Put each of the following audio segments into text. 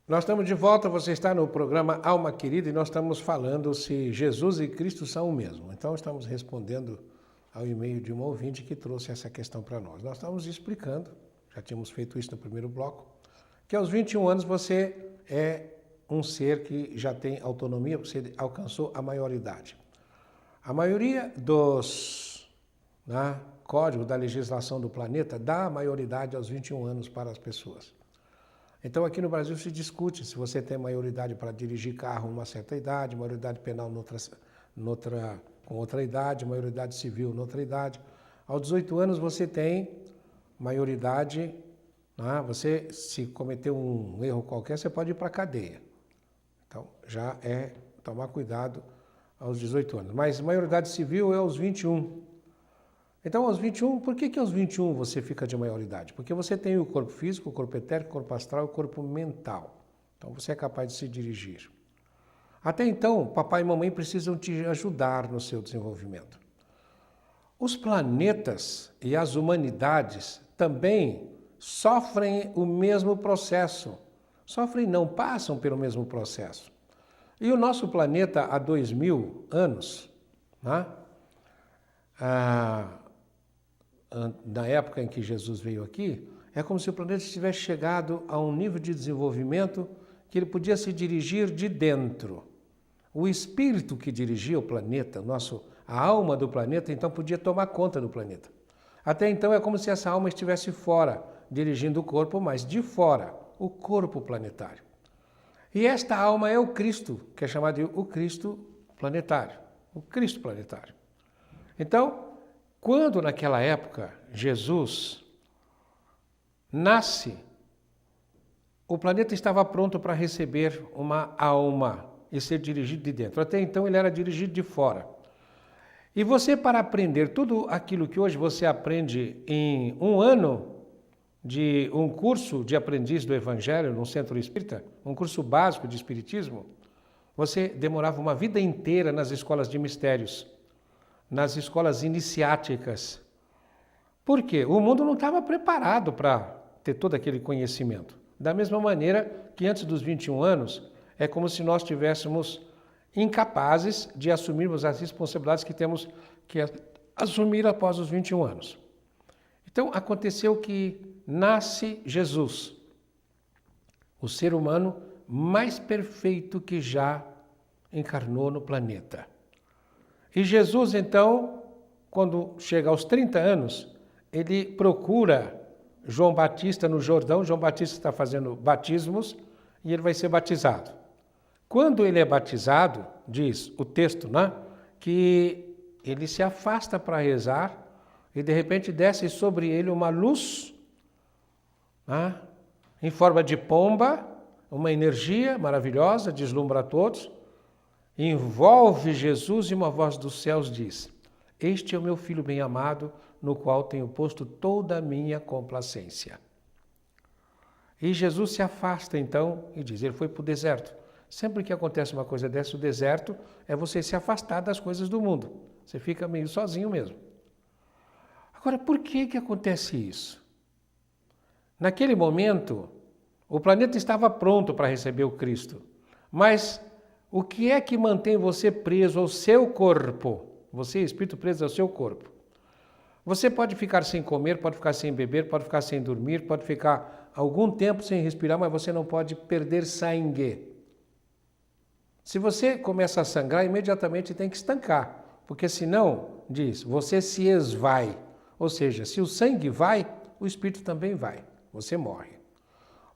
Nós estamos de volta, você está no programa Alma Querida e nós estamos falando se Jesus e Cristo são o mesmo. Então estamos respondendo ao e-mail de um ouvinte que trouxe essa questão para nós. Nós estamos explicando, já tínhamos feito isso no primeiro bloco, que aos 21 anos você é um ser que já tem autonomia, você alcançou a maioridade. A maioria dos códigos da legislação do planeta dá a maioridade aos 21 anos para as pessoas. Então aqui no Brasil se discute se você tem maioridade para dirigir carro numa certa idade, maioridade penal com outra idade, maioridade civil noutra idade. Aos 18 anos você tem maioridade, você se cometeu um erro qualquer, você pode ir para a cadeia. Então já é tomar cuidado aos 18 anos. Mas maioridade civil é aos 21. Então, aos 21, por que aos 21 você fica de maioridade? Porque você tem o corpo físico, o corpo etérico, o corpo astral e o corpo mental. Então, você é capaz de se dirigir. Até então, papai e mamãe precisam te ajudar no seu desenvolvimento. Os planetas e as humanidades também sofrem o mesmo processo. Sofrem não, passam pelo mesmo processo. E o nosso planeta, há 2000 anos, na época em que Jesus veio aqui, é como se o planeta tivesse chegado a um nível de desenvolvimento que ele podia se dirigir de dentro. O espírito que dirigia o planeta, a alma do planeta, então podia tomar conta do planeta. Até então é como se essa alma estivesse fora, dirigindo o corpo, mas de fora, o corpo planetário. E esta alma é o Cristo, que é chamado de o Cristo planetário, o Cristo planetário. Então, quando naquela época Jesus nasce, o planeta estava pronto para receber uma alma e ser dirigido de dentro. Até então ele era dirigido de fora. E você, para aprender tudo aquilo que hoje você aprende em um ano de um curso de aprendiz do Evangelho no Centro Espírita, um curso básico de Espiritismo, você demorava uma vida inteira nas escolas de mistérios, nas escolas iniciáticas. Por quê? O mundo não estava preparado para ter todo aquele conhecimento. Da mesma maneira que antes dos 21 anos, é como se nós estivéssemos incapazes de assumirmos as responsabilidades que temos que assumir após os 21 anos. Então, aconteceu que nasce Jesus, o ser humano mais perfeito que já encarnou no planeta. E Jesus, então, quando chega aos 30 anos, ele procura João Batista no Jordão. João Batista está fazendo batismos e ele vai ser batizado. Quando ele é batizado, diz o texto, que ele se afasta para rezar e de repente desce sobre ele uma luz, em forma de pomba, uma energia maravilhosa, deslumbra a todos, envolve Jesus e uma voz dos céus diz: "Este é o meu filho bem-amado, no qual tenho posto toda a minha complacência." E Jesus se afasta então e diz, ele foi para o deserto. Sempre que acontece uma coisa dessa, o deserto é você se afastar das coisas do mundo. Você fica meio sozinho mesmo. Agora, por que acontece isso? Naquele momento, o planeta estava pronto para receber o Cristo, mas o que é que mantém você preso ao seu corpo? Você, espírito, preso ao seu corpo. Você pode ficar sem comer, pode ficar sem beber, pode ficar sem dormir, pode ficar algum tempo sem respirar, mas você não pode perder sangue. Se você começa a sangrar, imediatamente tem que estancar, porque senão, diz, você se esvai. Ou seja, se o sangue vai, o espírito também vai, você morre.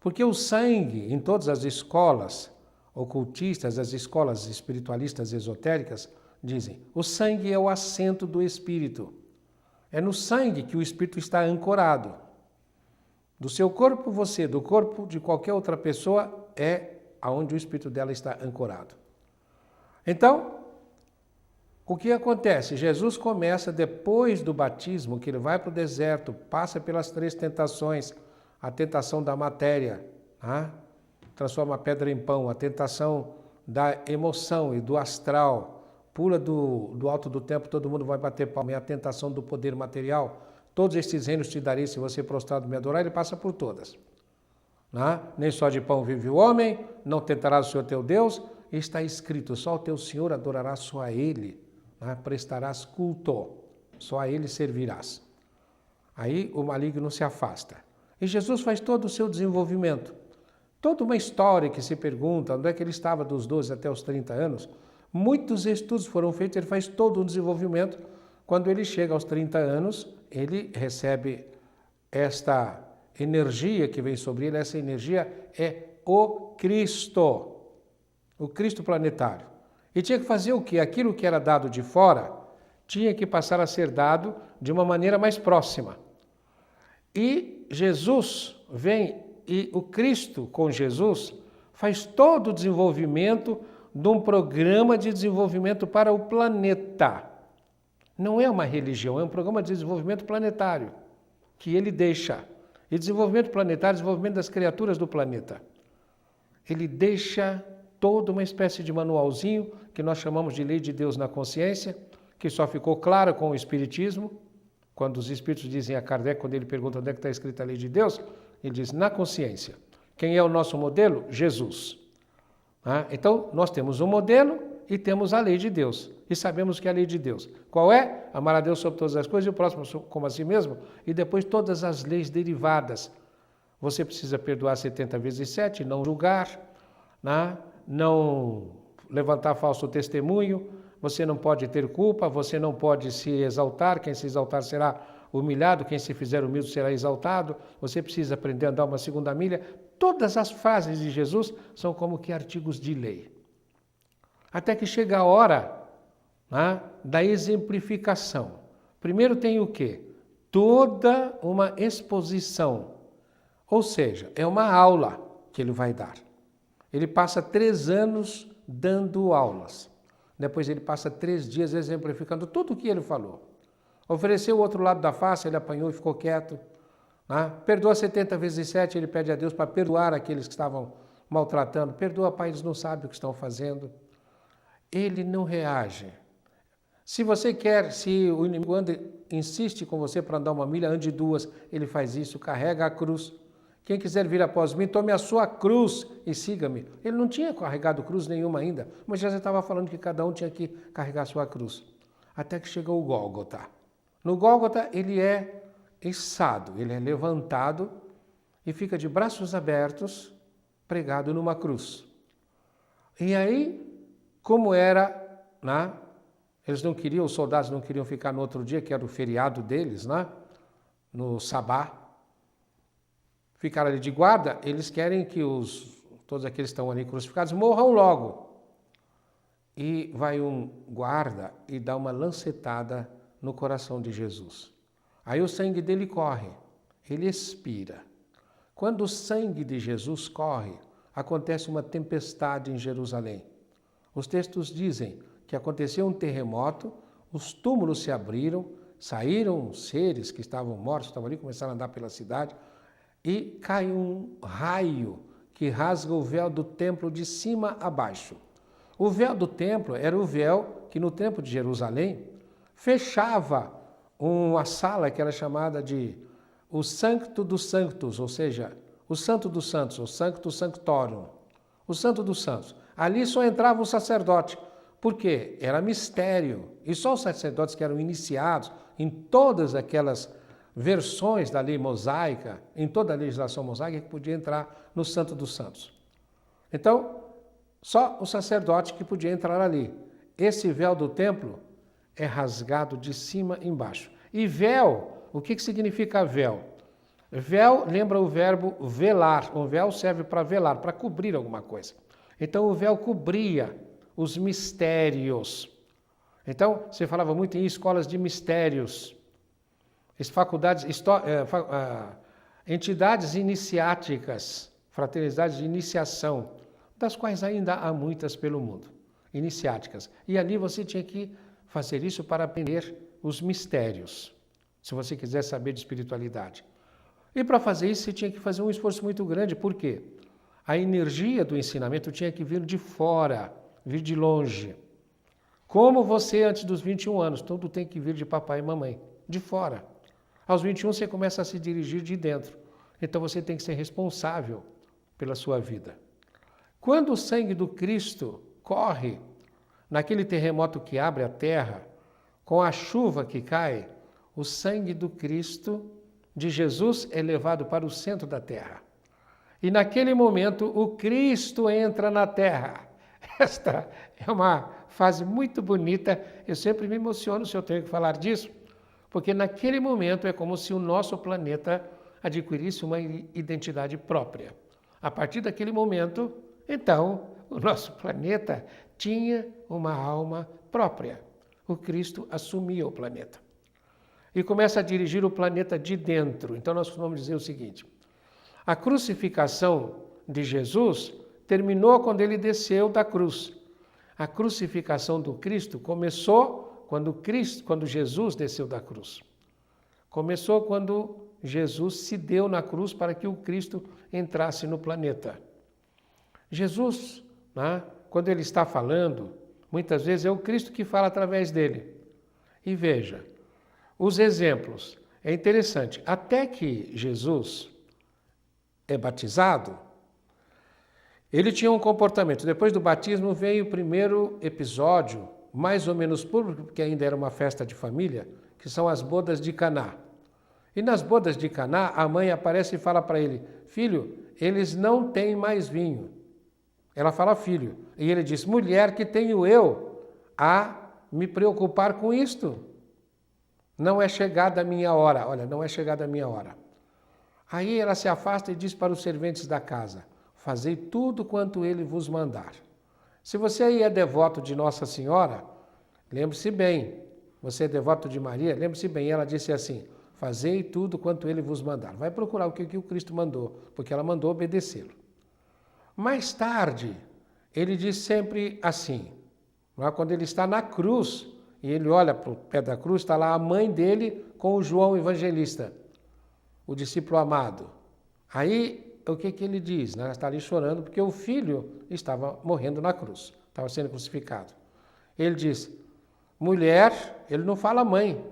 Porque o sangue, em todas as escolas ocultistas, as escolas espiritualistas esotéricas, dizem, o sangue é o assento do espírito. É no sangue que o espírito está ancorado. Do seu corpo, do corpo de qualquer outra pessoa, é aonde o espírito dela está ancorado. Então, o que acontece? Jesus começa, depois do batismo, que ele vai para o deserto, passa pelas 3 tentações, a tentação da matéria, transforma a pedra em pão, a tentação da emoção e do astral, pula do alto do templo, todo mundo vai bater palma, é a tentação do poder material. Todos estes reinos te darei se você prostrado me adorar, ele passa por todas. né? Nem só de pão vive o homem, não tentarás o Senhor teu Deus. Está escrito, só o teu Senhor adorarás, só a Ele, né? Prestarás culto, só a Ele servirás. Aí o maligno se afasta. E Jesus faz todo o seu desenvolvimento. Toda uma história que se pergunta onde é que ele estava dos 12 até os 30 anos, muitos estudos foram feitos, ele faz todo um desenvolvimento. Quando ele chega aos 30 anos, ele recebe esta energia que vem sobre ele, essa energia é o Cristo planetário. E tinha que fazer o quê? Aquilo que era dado de fora, tinha que passar a ser dado de uma maneira mais próxima. E Jesus vem, e o Cristo com Jesus faz todo o desenvolvimento de um programa de desenvolvimento para o planeta. Não é uma religião, é um programa de desenvolvimento planetário que ele deixa. E desenvolvimento planetário, desenvolvimento das criaturas do planeta. Ele deixa toda uma espécie de manualzinho que nós chamamos de lei de Deus na consciência, que só ficou clara com o Espiritismo. Quando os Espíritos dizem a Kardec, quando ele pergunta onde é que está escrita a lei de Deus, ele diz na consciência. Quem é o nosso modelo? Jesus. Então, nós temos um modelo e temos a lei de Deus. E sabemos que é a lei de Deus. Qual é? Amar a Deus sobre todas as coisas e o próximo como a si mesmo. E depois todas as leis derivadas. Você precisa perdoar 70 vezes 7, não julgar, não levantar falso testemunho, você não pode ter culpa, você não pode se exaltar, quem se exaltar será humilhado, quem se fizer humilde será exaltado, você precisa aprender a andar uma segunda milha. Todas as frases de Jesus são como que artigos de lei. Até que chega a hora da exemplificação. Primeiro tem o quê? Toda uma exposição, ou seja, é uma aula que ele vai dar. Ele passa 3 anos dando aulas. Depois ele passa 3 dias exemplificando tudo o que ele falou. Ofereceu o outro lado da face, ele apanhou e ficou quieto. Perdoa 70 vezes 7, ele pede a Deus para perdoar aqueles que estavam maltratando. Perdoa, Pai, eles não sabem o que estão fazendo. Ele não reage. Se você quer, se o inimigo insiste com você para andar uma milha, ande 2, ele faz isso, carrega a cruz. Quem quiser vir após mim, tome a sua cruz e siga-me. Ele não tinha carregado cruz nenhuma ainda, mas já estava falando que cada um tinha que carregar a sua cruz. Até que chegou o Gólgota. No Gólgota ele é içado, ele é levantado e fica de braços abertos, pregado numa cruz. E aí, como era, eles não queriam, os soldados não queriam ficar no outro dia, que era o feriado deles, no Sabá, ficaram ali de guarda, eles querem que todos aqueles que estão ali crucificados morram logo. E vai um guarda e dá uma lancetada no coração de Jesus. Aí o sangue dele corre, ele expira. Quando o sangue de Jesus corre, acontece uma tempestade em Jerusalém. Os textos dizem que aconteceu um terremoto, os túmulos se abriram, saíram seres que estavam mortos, estavam ali, começaram a andar pela cidade, e cai um raio que rasga o véu do templo de cima a baixo. O véu do templo era o véu que no templo de Jerusalém fechava uma sala que era chamada de o Sancto dos Sanctos, ou seja, o Santo dos Santos, o Sanctus Sanctorum, o Santo dos Santos. Ali só entrava o sacerdote, porque era mistério, e só os sacerdotes que eram iniciados em todas aquelas versões da lei mosaica, em toda a legislação mosaica, que podia entrar no Santo dos Santos. Então, só o sacerdote que podia entrar ali. Esse véu do templo é rasgado de cima embaixo. E véu, o que significa véu? Véu lembra o verbo velar. O véu serve para velar, para cobrir alguma coisa. Então, o véu cobria os mistérios. Então, você falava muito em escolas de mistérios. Faculdades, entidades iniciáticas, fraternidades de iniciação, das quais ainda há muitas pelo mundo, iniciáticas. E ali você tinha que fazer isso para aprender os mistérios, se você quiser saber de espiritualidade. E para fazer isso você tinha que fazer um esforço muito grande, por quê? A energia do ensinamento tinha que vir de fora, vir de longe. Como você antes dos 21 anos, tudo tem que vir de papai e mamãe, de fora. Aos 21 você começa a se dirigir de dentro. Então você tem que ser responsável pela sua vida. Quando o sangue do Cristo corre naquele terremoto que abre a terra, com a chuva que cai, o sangue do Cristo, de Jesus, é levado para o centro da terra. E naquele momento o Cristo entra na terra. Esta é uma fase muito bonita, eu sempre me emociono se eu tenho que falar disso, porque naquele momento é como se o nosso planeta adquirisse uma identidade própria. A partir daquele momento, então, o nosso planeta tinha uma alma própria. O Cristo assumia o planeta. E começa a dirigir o planeta de dentro. Então nós vamos dizer o seguinte: a crucificação de Jesus terminou quando ele desceu da cruz. A crucificação do Cristo começou quando Jesus desceu da cruz. Começou quando Jesus se deu na cruz para que o Cristo entrasse no planeta. Jesus, né, quando ele está falando, muitas vezes é o Cristo que fala através dele. E veja, os exemplos. É interessante, até que Jesus é batizado, ele tinha um comportamento. Depois do batismo veio o primeiro episódio, mais ou menos público, porque ainda era uma festa de família, que são as bodas de Caná. E nas bodas de Caná, a mãe aparece e fala para ele: filho, eles não têm mais vinho. Ela fala filho. E ele diz: mulher, que tenho eu a me preocupar com isto? Não é chegada a minha hora. Olha, não é chegada a minha hora. Aí ela se afasta e diz para os serventes da casa: fazei tudo quanto ele vos mandar. Se você aí é devoto de Nossa Senhora, lembre-se bem. Você é devoto de Maria, lembre-se bem. Ela disse assim: fazei tudo quanto ele vos mandar. Vai procurar o que o Cristo mandou, porque ela mandou obedecê-lo. Mais tarde, ele diz sempre assim, quando ele está na cruz, e ele olha para o pé da cruz, está lá a mãe dele com o João Evangelista, o discípulo amado. Aí, o que ele diz? Ela está ali chorando porque o filho estava morrendo na cruz, estava sendo crucificado. Ele diz: mulher, ele não fala mãe.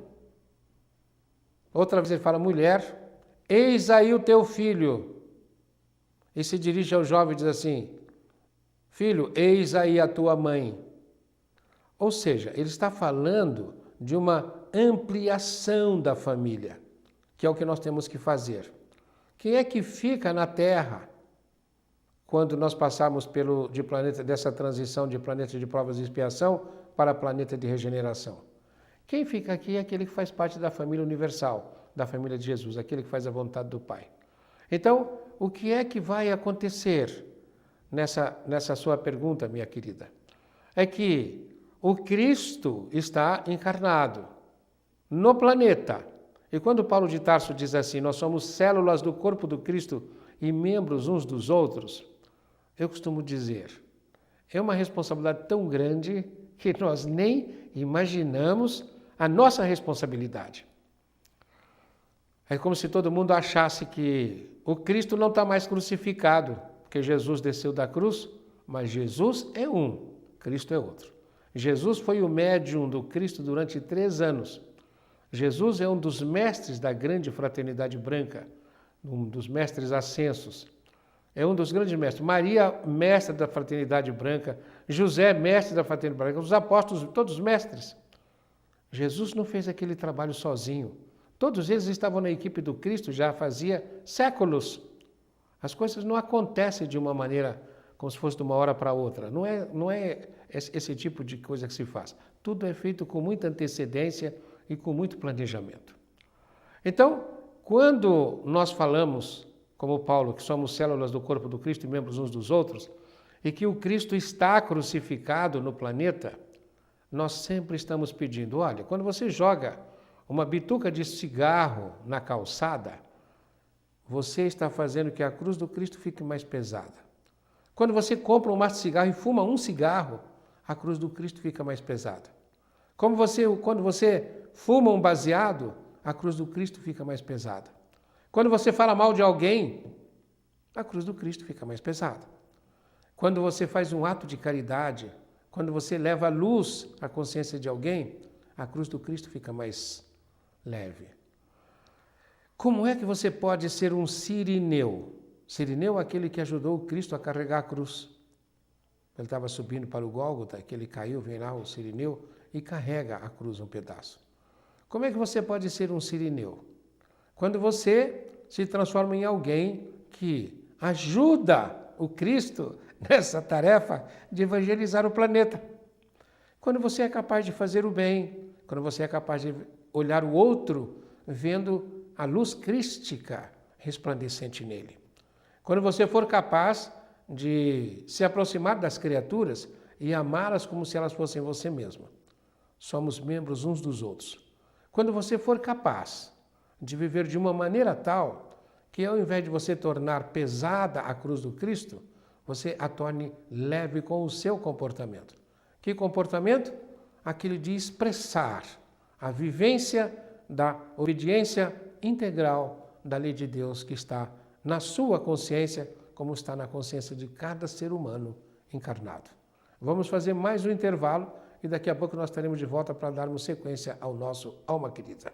Outra vez ele fala: mulher, eis aí o teu filho. E se dirige ao jovem e diz assim: filho, eis aí a tua mãe. Ou seja, ele está falando de uma ampliação da família, que é o que nós temos que fazer. Quem é que fica na Terra quando nós passarmos dessa transição de planeta de provas e expiação para planeta de regeneração? Quem fica aqui é aquele que faz parte da família universal, da família de Jesus, aquele que faz a vontade do Pai. Então, o que é que vai acontecer nessa sua pergunta, minha querida? É que o Cristo está encarnado no planeta. E quando Paulo de Tarso diz assim: nós somos células do corpo do Cristo e membros uns dos outros, eu costumo dizer, é uma responsabilidade tão grande que nós nem imaginamos a nossa responsabilidade. É como se todo mundo achasse que o Cristo não está mais crucificado, porque Jesus desceu da cruz, mas Jesus é um, Cristo é outro. Jesus foi o médium do Cristo durante 3 anos. Jesus é um dos mestres da grande fraternidade branca, um dos mestres ascensos. É um dos grandes mestres. Maria, mestra da fraternidade branca. José, mestre da fraternidade branca. Os apóstolos, todos mestres. Jesus não fez aquele trabalho sozinho. Todos eles estavam na equipe do Cristo já fazia séculos. As coisas não acontecem de uma maneira como se fosse de uma hora para outra. Não é esse tipo de coisa que se faz. Tudo é feito com muita antecedência e com muito planejamento. Então, quando nós falamos, como Paulo, que somos células do corpo do Cristo e membros uns dos outros, e que o Cristo está crucificado no planeta, nós sempre estamos pedindo: olha, quando você joga uma bituca de cigarro na calçada, você está fazendo que a cruz do Cristo fique mais pesada. Quando você compra um maço de cigarro e fuma um cigarro, a cruz do Cristo fica mais pesada. Quando você fuma um baseado, a cruz do Cristo fica mais pesada. Quando você fala mal de alguém, a cruz do Cristo fica mais pesada. Quando você faz um ato de caridade, quando você leva à luz a consciência de alguém, a cruz do Cristo fica mais leve. Como é que você pode ser um sirineu? Sirineu é aquele que ajudou o Cristo a carregar a cruz. Ele estava subindo para o Gólgota, que ele caiu, vem lá o Sirineu e carrega a cruz um pedaço. Como é que você pode ser um Sirineu? Quando você se transforma em alguém que ajuda o Cristo nessa tarefa de evangelizar o planeta. Quando você é capaz de fazer o bem, quando você é capaz de olhar o outro vendo a luz crística resplandecente nele. Quando você for capaz de se aproximar das criaturas e amá-las como se elas fossem você mesmo. Somos membros uns dos outros. Quando você for capaz de viver de uma maneira tal que ao invés de você tornar pesada a cruz do Cristo, você a torne leve com o seu comportamento. Que comportamento? Aquele de expressar a vivência da obediência integral da lei de Deus que está na sua consciência, como está na consciência de cada ser humano encarnado. Vamos fazer mais um intervalo e daqui a pouco nós estaremos de volta para darmos sequência ao nosso Alma Querida.